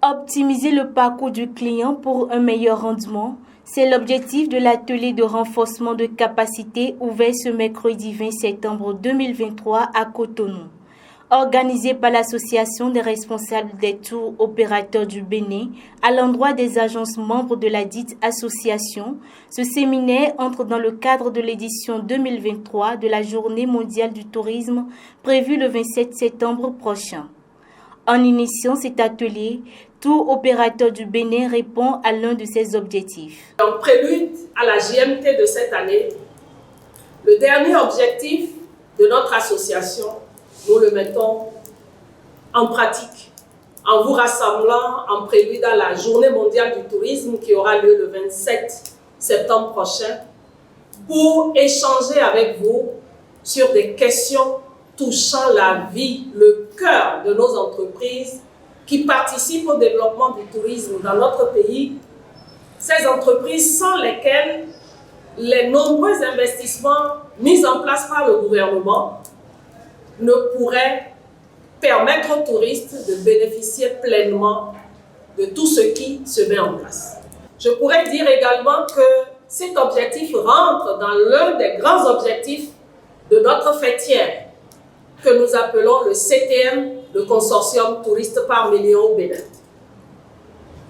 Optimiser le parcours du client pour un meilleur rendement, c'est l'objectif de l'atelier de renforcement de capacité ouvert ce mercredi 20 septembre 2023 à Cotonou. Organisé par l'Association des responsables des tours opérateurs du Bénin à l'endroit des agences membres de la dite association, ce séminaire entre dans le cadre de l'édition 2023 de la Journée mondiale du tourisme prévue le 27 septembre prochain. En initiant cet atelier, Tour opérateur du Bénin répond à l'un de ses objectifs. En prélude à la JMT de cette année, le dernier objectif de notre association, nous le mettons en pratique en vous rassemblant en prélude à la Journée mondiale du tourisme qui aura lieu le 27 septembre prochain pour échanger avec vous sur des questions touchant la vie, le cœur de nos entreprises qui participent au développement du tourisme dans notre pays, ces entreprises sans lesquelles les nombreux investissements mis en place par le gouvernement ne pourraient permettre aux touristes de bénéficier pleinement de tout ce qui se met en place. Je pourrais dire également que cet objectif rentre dans l'un des grands objectifs de notre fêtière, que nous appelons le CTM, le Consortium Touriste par Million au Bénin.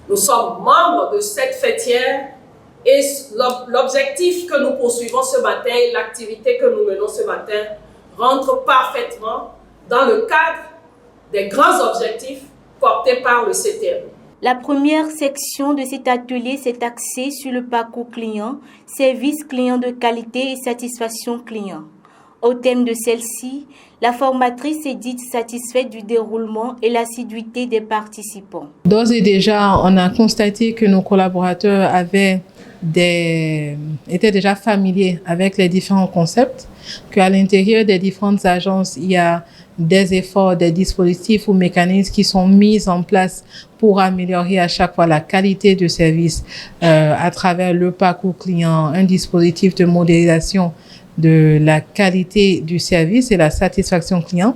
Nous sommes membres de cette fêtière et l'objectif que nous poursuivons ce matin et l'activité que nous menons ce matin rentre parfaitement dans le cadre des grands objectifs portés par le CTM. La première section de cet atelier s'est axée sur le parcours client, service client de qualité et satisfaction client. Au thème de celle-ci, la formatrice est dite satisfaite du déroulement et l'assiduité des participants. D'ores et déjà, on a constaté que nos collaborateurs étaient déjà familiers avec les différents concepts, qu'à l'intérieur des différentes agences, il y a des efforts, des dispositifs ou mécanismes qui sont mis en place pour améliorer à chaque fois la qualité de service à travers le parcours client, un dispositif de modélisation de la qualité du service et la satisfaction client.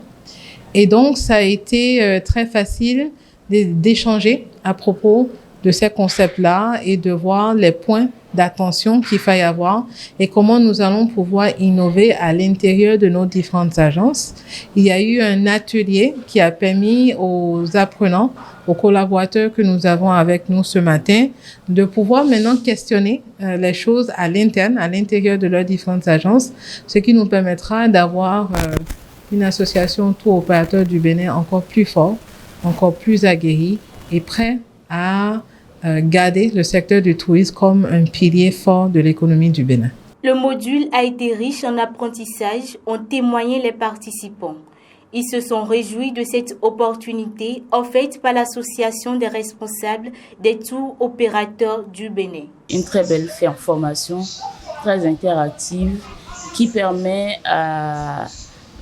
Et donc, ça a été très facile d'échanger à propos de ces concepts-là et de voir les points d'attention qu'il faille avoir et comment nous allons pouvoir innover à l'intérieur de nos différentes agences. Il y a eu un atelier qui a permis aux apprenants, aux collaborateurs que nous avons avec nous ce matin, de pouvoir maintenant questionner les choses à l'interne, à l'intérieur de leurs différentes agences, ce qui nous permettra d'avoir une association tour opérateur du Bénin encore plus fort, encore plus aguerrie et prêt à garder le secteur du tourisme comme un pilier fort de l'économie du Bénin. Le module a été riche en apprentissage, ont témoigné les participants. Ils se sont réjouis de cette opportunité offerte par l'Association des responsables des tours opérateurs du Bénin. Une très belle formation, très interactive, qui permet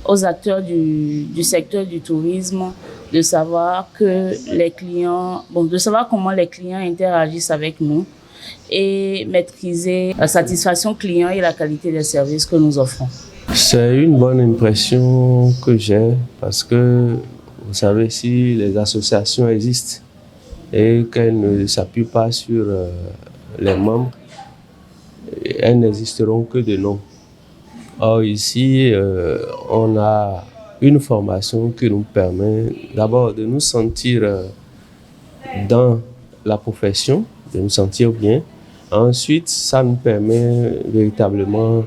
aux acteurs du secteur du tourisme de savoir que les clients, de savoir comment les clients interagissent avec nous et maîtriser la satisfaction client et la qualité des services que nous offrons. C'est une bonne impression que j'ai parce que, vous savez, si les associations existent et qu'elles ne s'appuient pas sur les membres, elles n'existeront que de nom. Or ici, on a une formation qui nous permet d'abord de nous sentir dans la profession, de nous sentir bien. Ensuite, ça nous permet véritablement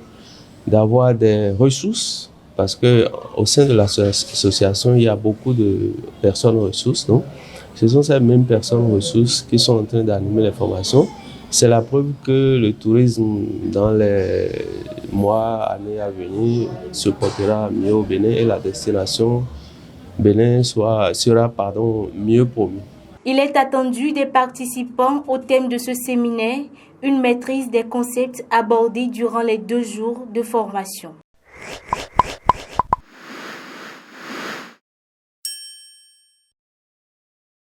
d'avoir des ressources parce qu'au sein de l'association, il y a beaucoup de personnes ressources. Donc, ce sont ces mêmes personnes ressources qui sont en train d'animer les formations. C'est la preuve que le tourisme dans les mois, années à venir se portera mieux au Bénin et la destination Bénin sera mieux promue. Il est attendu des participants au thème de ce séminaire une maîtrise des concepts abordés durant les 2 jours de formation.